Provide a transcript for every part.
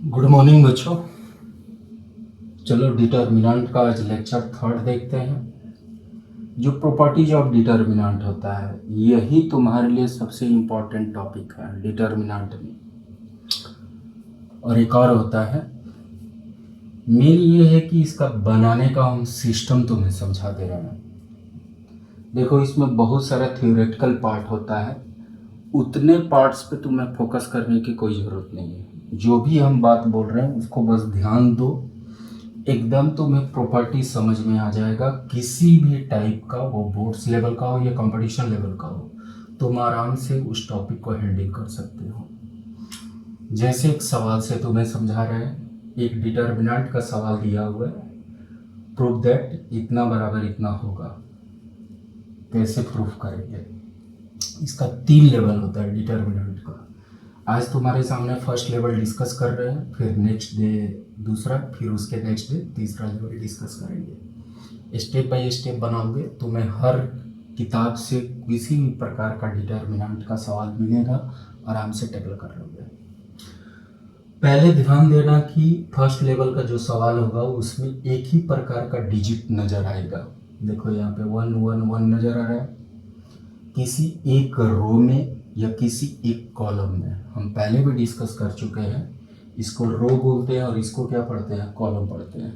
Good morning बच्चों। चलो determinant का आज लेक्चर थर्ड देखते हैं। जो प्रॉपर्टीज ऑफ डिटर्मिनेंट होता है यही तुम्हारे लिए सबसे इम्पोर्टेंट टॉपिक है डिटर्मिनेंट में। और एक और होता है, मेन ये है कि इसका बनाने का हम सिस्टम तुम्हें समझा दे रहे हैं। देखो इसमें बहुत सारा थ्योरेटिकल पार्ट होता है, उतने पार्ट्स पे तुम्हें फोकस करने की कोई ज़रूरत नहीं है। जो भी हम बात बोल रहे हैं उसको बस ध्यान दो, एकदम तुम्हें प्रॉपर्टी समझ में आ जाएगा। किसी भी टाइप का, वो बोर्ड्स लेवल का हो या कंपटीशन लेवल का हो, तुम आराम से उस टॉपिक को हैंडल कर सकते हो। जैसे एक सवाल से तुम्हें समझा रहे हैं, एक डिटर्मिनेंट का सवाल दिया हुआ है, प्रूव दैट इतना बराबर इतना होगा, कैसे प्रूफ करेंगे। इसका 3 लेवल होता है डिटर्मिनेंट का। आज तुम्हारे सामने फर्स्ट लेवल डिस्कस कर रहे हैं, फिर नेक्स्ट डे दूसरा, फिर उसके नेक्स्ट डे तीसरा लेवल डिस्कस करेंगे। स्टेप बाय स्टेप बनाओगे, तुम्हें हर किताब से किसी भी प्रकार का डिटर्मिनेंट का सवाल मिलेगा, आराम से टैकल कर लोगे। पहले ध्यान देना कि फर्स्ट लेवल का जो सवाल होगा उसमें एक ही प्रकार का डिजिट नज़र आएगा। देखो यहाँ पे 1 1 1 नज़र आ रहा है, किसी एक रो में या किसी एक कॉलम में। हम पहले भी डिस्कस कर चुके हैं, इसको रो बोलते हैं और इसको क्या पढ़ते हैं, कॉलम पढ़ते हैं।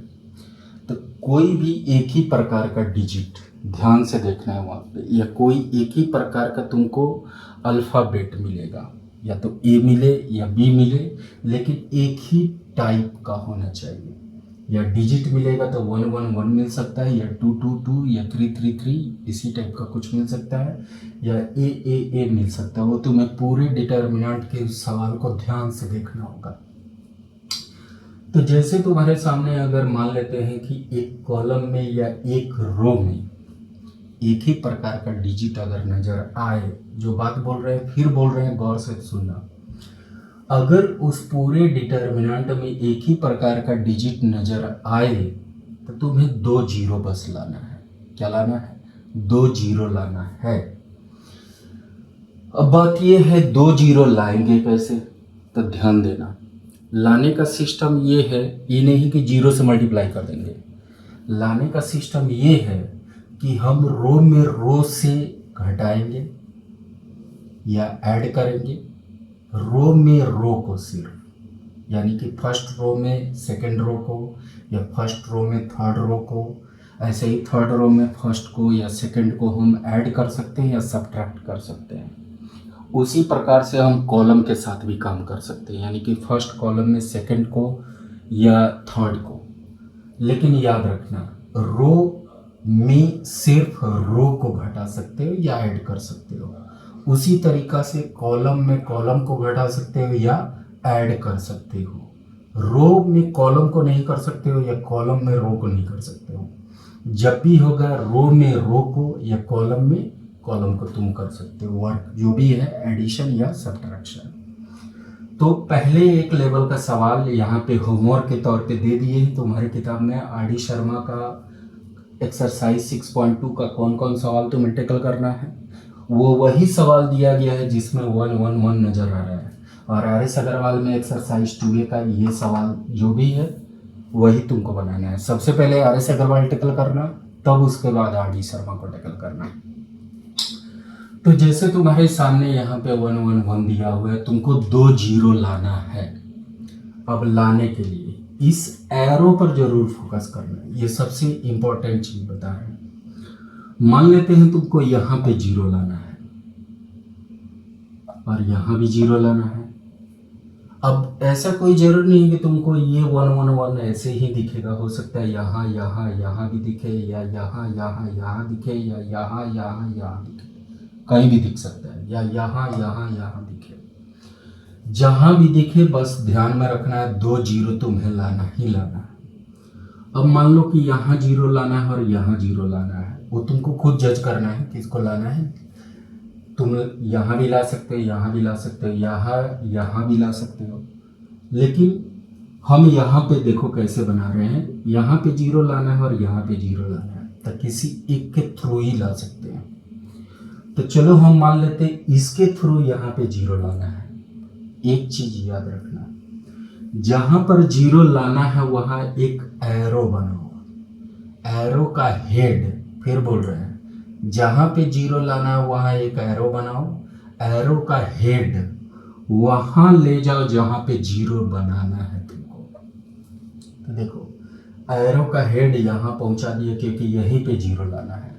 तो कोई भी एक ही प्रकार का डिजिट ध्यान से देखना है वहाँ पे, या कोई एक ही प्रकार का तुमको अल्फ़ाबेट मिलेगा, या तो ए मिले या बी मिले, लेकिन एक ही टाइप का होना चाहिए। या डिजिट मिलेगा तो 1 1 1 मिल सकता है, या 2 2 2, या 3 3 3, इसी टाइप का कुछ मिल सकता है, या ए मिल सकता है। वो तुम्हें पूरे डिटर्मिनेंट के सवाल को ध्यान से देखना होगा। तो जैसे तुम्हारे सामने अगर मान लेते हैं कि एक कॉलम में या एक रो में एक ही प्रकार का डिजिट अगर नजर आए, जो बात बोल रहे हैं फिर बोल रहे हैं, गौर से सुनना। अगर उस पूरे डिटर्मिनेंट में एक ही प्रकार का डिजिट नजर आए तो तुम्हें 2 जीरो बस लाना है। क्या लाना है? 2 जीरो लाना है। अब बात यह है 2 जीरो लाएंगे कैसे, तो ध्यान देना। लाने का सिस्टम ये है, ये नहीं कि जीरो से मल्टीप्लाई कर देंगे। लाने का सिस्टम ये है कि हम रो में रो से घटाएंगे या ऐड करेंगे। रो में रो को सिर्फ, यानी कि फर्स्ट रो में सेकंड रो को, या फर्स्ट रो में थर्ड रो को, ऐसे ही थर्ड रो में फर्स्ट को या सेकंड को हम ऐड कर सकते हैं या सब्ट्रैक्ट कर सकते हैं। उसी प्रकार से हम कॉलम के साथ भी काम कर सकते हैं, यानी कि फर्स्ट कॉलम में सेकंड को या थर्ड को। लेकिन याद रखना, रो में सिर्फ रो को घटा सकते हो या ऐड कर सकते हो। उसी तरीका से कॉलम में कॉलम को घटा सकते हो या ऐड कर सकते हो। रो में कॉलम को नहीं कर सकते हो या कॉलम में रो को नहीं कर सकते हो। जब भी होगा रो में रो को या कॉलम में कॉलम को तुम कर सकते हो, वर्क जो भी है, एडिशन या सब्ट्रैक्शन। तो पहले एक लेवल का सवाल यहाँ पे होमवर्क के तौर पे दे दिए हैं तुम्हारी किताब में। आर.डी. शर्मा का एक्सरसाइज 6.2 का कौन कौन सवाल तुम्हें टैकल करना है, वो वही सवाल दिया गया है जिसमें 1 1 1 नजर आ रहा है। और आर.एस. अग्रवाल में एक्सरसाइज 2A का ये सवाल जो भी है वही तुमको बनाना है। सबसे पहले आर.एस. अग्रवाल टैकल करना, तब उसके बाद आर.डी. शर्मा को टैकल करना। तो जैसे तुम्हारे सामने यहाँ पे 1 1 1 दिया हुआ है, तुमको 2 जीरो लाना है। अब लाने के लिए इस एरो पर जरूर फोकस करना है, ये सबसे इंपॉर्टेंट चीज बता रहे हैं। मान लेते हैं तुमको यहाँ पे जीरो लाना है और यहाँ भी जीरो लाना है। अब ऐसा कोई जरूर नहीं है कि तुमको ये 1 1 1 ऐसे ही दिखेगा। हो सकता है यहाँ यहाँ यहाँ भी दिखे, या यहाँ यहाँ यहाँ दिखे, या यहाँ यहाँ यहाँ दिखे, कहीं भी दिख सकता है, या यहाँ यहाँ यहाँ दिखे। जहाँ भी दिखे बस ध्यान में रखना है, 2 जीरो तुम्हें लाना ही लाना है। अब मान लो कि यहाँ जीरो लाना है और यहाँ जीरो लाना है, वो तुमको खुद जज करना है किसको लाना है। तुम यहाँ भी ला सकते हो, यहाँ भी ला सकते हो, यहाँ भी ला सकते हो। लेकिन हम यहाँ पे देखो कैसे बना रहे हैं, यहाँ पे जीरो लाना है और यहाँ पे जीरो लाना है, तो किसी एक के थ्रू ही ला सकते हैं। तो चलो हम मान लेते इसके थ्रू यहाँ पे जीरो लाना है। एक चीज याद रखना, जहां पर जीरो लाना है वहां एक एरो बनाओ, एरो का हेड, फिर बोल रहे हैं जहां पे जीरो लाना है वहां एक एरो बनाओ, एरो का हेड वहां ले जाओ जहां पे जीरो बनाना है तुमको। तो देखो एरो का हेड यहाँ पहुंचा दिए क्योंकि यहीं पे जीरो लाना है,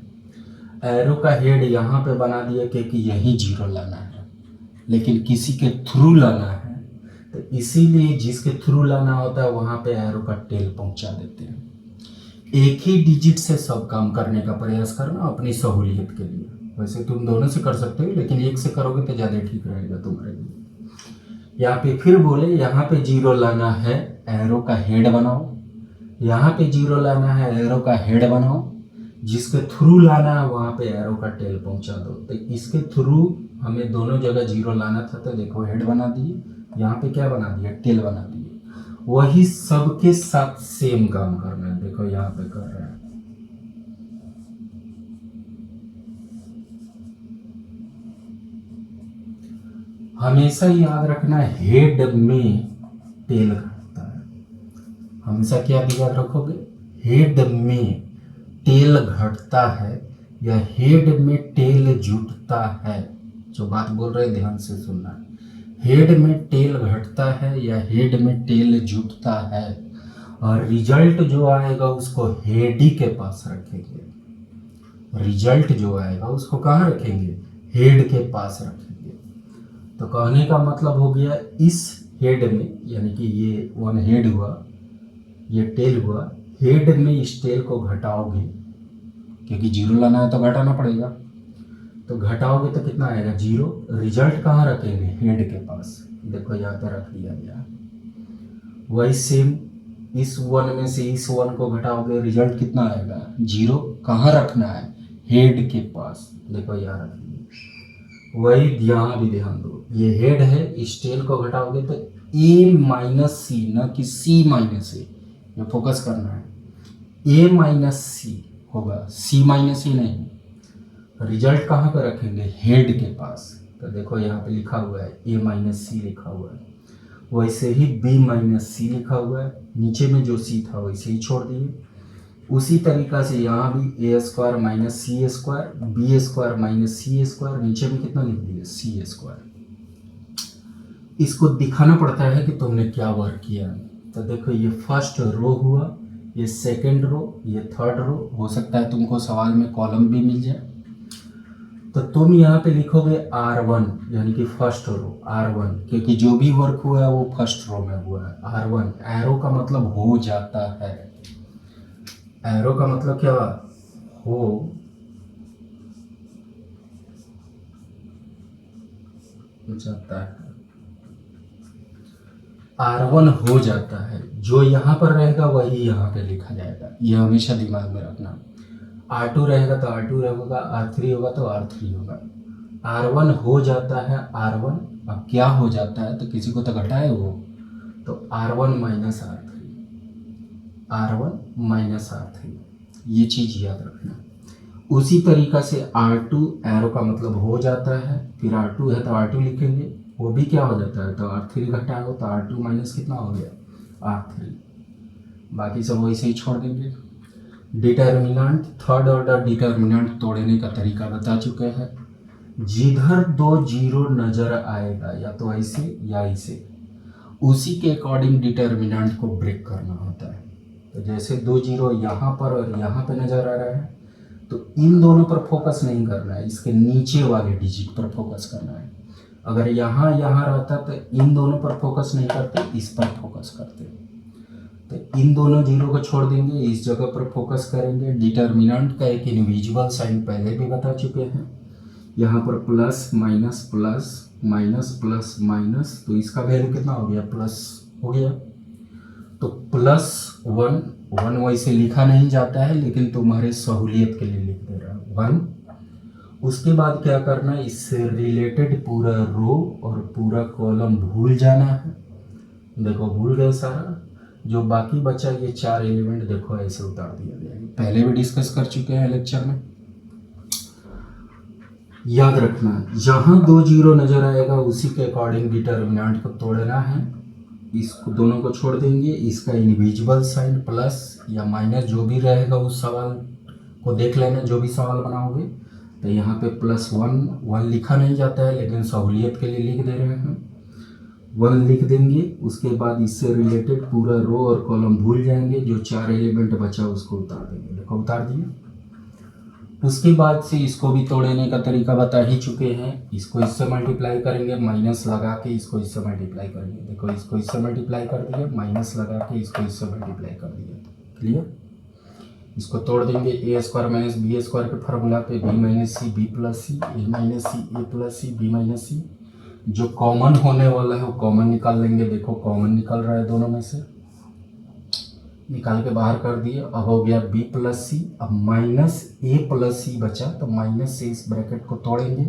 एरो का हेड यहाँ पे बना दिए क्योंकि यहीं जीरो लाना है, लेकिन किसी के थ्रू लाना है तो इसीलिए जिसके थ्रू लाना होता है वहां पे एरो का टेल पहुंचा देते हैं। एक ही डिजिट से सब काम करने का प्रयास करना अपनी सहूलियत के लिए। वैसे तुम दोनों से कर सकते हो, लेकिन एक से करोगे तो ज़्यादा ठीक रहेगा तुम्हारे लिए। यहाँ पे फिर बोले यहाँ पे जीरो लाना है, एरो का हेड बनाओ, यहाँ पे जीरो लाना है, एरो का हेड बनाओ, जिसके थ्रू लाना है वहाँ पे एरो का टेल पहुँचा दो। तो इसके थ्रू हमें दोनों जगह जीरो लाना था, तो देखो हेड बना दिए, यहाँ पे क्या बना दिया, टेल बना दिए। वही सबके साथ सेम काम करना है, देखो यहाँ पे कर रहे हैं। हमेशा याद रखना हेड में टेल घटता है, हमेशा क्या याद रखोगे, हेड में टेल घटता है या हेड में टेल जुटता है। जो बात बोल रहे हैं ध्यान से सुनना है, हेड में टेल घटता है या हेड में टेल जुटता है, और रिजल्ट जो आएगा उसको हेड ही के पास रखेंगे। रिजल्ट जो आएगा उसको कहाँ रखेंगे, हेड के पास रखेंगे। तो कहने का मतलब हो गया इस हेड में, यानी कि ये वन हेड हुआ, ये टेल हुआ, हेड में इस टेल को घटाओगे क्योंकि जीरो लाना है तो घटाना पड़ेगा, तो घटाओगे तो कितना आएगा, जीरो। रिजल्ट कहाँ रखेंगे, हेड के पास, देखो यहाँ पे रख दिया गया। वही सेम इस वन में से इस वन को घटाओगे, रिजल्ट कितना आएगा, जीरो। कहाँ रखना है, हेड के पास, देखो यहाँ रख दिया। वही यहाँ भी ध्यान दो, ये हेड है, इस टेल को घटाओगे तो ए माइनस सी, न कि सी माइनस ए, ये फोकस करना है। ए माइनस सी होगा, सी माइनस ए नहीं। रिजल्ट कहाँ पर रखेंगे, हेड के पास। तो देखो यहाँ पे लिखा हुआ है ए माइनस सी लिखा हुआ है, वैसे ही बी माइनस सी लिखा हुआ है, नीचे में जो सी था वैसे ही छोड़ दिए। उसी तरीका से यहाँ भी ए स्क्वायर माइनस सी स्क्वायर, बी स्क्वायर माइनस सी स्क्वायर, नीचे में कितना लिख दिए, सी स्क्वायर। इसको दिखाना पड़ता है कि तुमने क्या वर्क किया। तो देखो ये फर्स्ट रो हुआ, ये सेकेंड रो, ये थर्ड रो, हो सकता है तुमको सवाल में कॉलम भी मिल जाए। तो तुम यहाँ पे लिखोगे R1, यानी कि फर्स्ट रो R1, क्योंकि जो भी वर्क हुआ है वो फर्स्ट रो में हुआ है, R1। एरो का मतलब हो जाता है, एरो का मतलब क्या, हो जाता है, R1 हो जाता है। जो यहाँ पर रहेगा वही यहाँ पे लिखा जाएगा, ये हमेशा दिमाग में रखना। R2 रहेगा तो R2 रहेगा, R3 होगा तो R3 होगा। R1 हो जाता है R1, अब क्या हो जाता है तो किसी को तो घटाए वो, तो R1 minus R3, R1 minus R3, ये चीज़ याद रखना। उसी तरीका से R2 एरो का मतलब हो जाता है, फिर R2 है तो R2 लिखेंगे, वो भी क्या हो जाता है तो R3 घटाओ तो R2 माइनस कितना हो गया, R3। बाकी सब वैसे ही छोड़ देंगे। डिटर्मिनेंट, थर्ड ऑर्डर डिटर्मिनेंट तोड़ने का तरीका बता चुके हैं। जिधर दो जीरो नज़र आएगा, या तो ऐसे या ऐसे, उसी के अकॉर्डिंग डिटर्मिनेंट को ब्रेक करना होता है। तो जैसे दो जीरो यहाँ पर और यहाँ पे नज़र आ रहा है, तो इन दोनों पर फोकस नहीं करना है, इसके नीचे वाले डिजिट पर फोकस करना है। अगर यहाँ रहता तो इन दोनों पर फोकस नहीं करते, इस पर फोकस करते। तो इन दोनों जीरो को छोड़ देंगे, इस जगह पर फोकस करेंगे। डिटर्मिनेंट का एक इनविजिबल साइन पहले भी बता चुके हैं, यहाँ पर plus minus plus minus plus minus, तो इसका वैल्यू कितना हो गया, प्लस हो गया। तो +1, 1 वैसे लिखा नहीं जाता है लेकिन तुम्हारे सहूलियत के लिए लिख दे रहा हूँ 1। उसके बाद क्या करना है, इससे रिलेटेड पूरा रो और पूरा कॉलम भूल जाना है। देखो भूल गए सारा, जो बाकी बचा ये 4 एलिमेंट देखो ऐसे उतार दिया गया है, पहले भी डिस्कस कर चुके हैं लेक्चर में। याद रखना, जहाँ 2 जीरो नज़र आएगा उसी के अकॉर्डिंग डिटर्मिनेंट को तोड़ना है। इसको दोनों को छोड़ देंगे, इसका इनविजिबल साइन प्लस या माइनस जो भी रहेगा उस सवाल को देख लेना, जो भी सवाल बनाओगे। तो यहाँ पे +1 लिखा नहीं जाता है, लेकिन सहूलियत के लिए लिख दे रहे हैं, 1 लिख देंगे। उसके बाद इससे रिलेटेड पूरा रो और कॉलम भूल जाएंगे, जो 4 एलिमेंट बचा उसको उतार देंगे। देखो उतार दिए। उसके बाद से इसको भी तोड़ने का तरीका बता ही चुके हैं। इसको इससे मल्टीप्लाई करेंगे, माइनस लगा के इसको इससे मल्टीप्लाई करेंगे। देखो इसको इससे मल्टीप्लाई कर दिया, माइनस लगा के इसको इससे मल्टीप्लाई कर दिया। क्लियर? इसको तोड़ देंगे, A square minus B square के फार्मूला पे, B minus C B plus C, A minus C A plus C B minus C. जो कॉमन होने वाला है वो कॉमन निकाल लेंगे। देखो कॉमन निकल रहा है दोनों में से, निकाल के बाहर कर दिए। अब हो गया b प्लस सी, अब माइनस ए प्लस सी बचा, तो माइनस से इस ब्रैकेट को तोड़ेंगे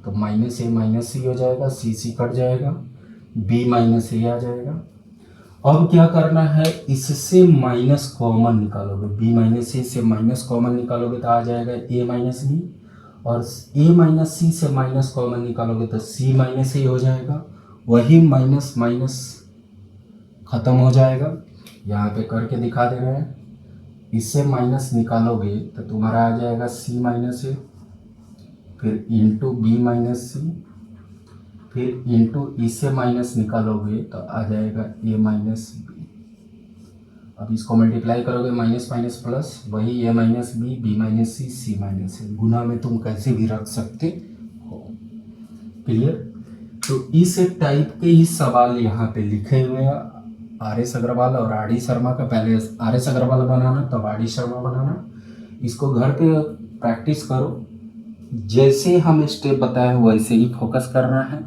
तो माइनस ए माइनस सी हो जाएगा, सी कट जाएगा, b माइनस ए आ जाएगा। अब क्या करना है, इससे माइनस कॉमन निकालोगे, b माइनस ए से माइनस कॉमन निकालोगे तो आ जाएगा a माइनस बी, और a माइनस सी से माइनस कॉमन निकालोगे तो c माइनस ए हो जाएगा। वही माइनस माइनस खत्म हो जाएगा। यहाँ पे करके दिखा दे रहे हैं। इससे माइनस निकालोगे तो तुम्हारा आ जाएगा c माइनस ए, फिर इंटू बी माइनस सी, फिर इंटू इससे माइनस निकालोगे तो आ जाएगा a माइनस बी। अब इसको मल्टीप्लाई करोगे, माइनस माइनस प्लस, वही a minus B, B minus C, C minus A. गुना में तुम कैसे भी रख सकते हो। क्लियर? तो इस टाइप के ही सवाल यहाँ पे लिखे हुए हैं। आर.एस. अग्रवाल और आर.डी. शर्मा का, पहले आर.एस. अग्रवाल बनाना तब आर.डी. शर्मा बनाना। इसको घर पे प्रैक्टिस करो, जैसे हम स्टेप बताए वैसे ही फोकस करना है।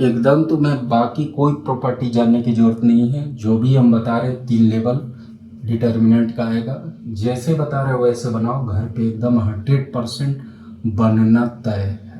एकदम तुम्हें बाकी कोई प्रॉपर्टी जानने की जरूरत नहीं है। जो भी हम बता रहे 3 लेवल डिटर्मिनेंट का आएगा, जैसे बता रहे वैसे बनाओ। घर पे एकदम 100% बनना तय है।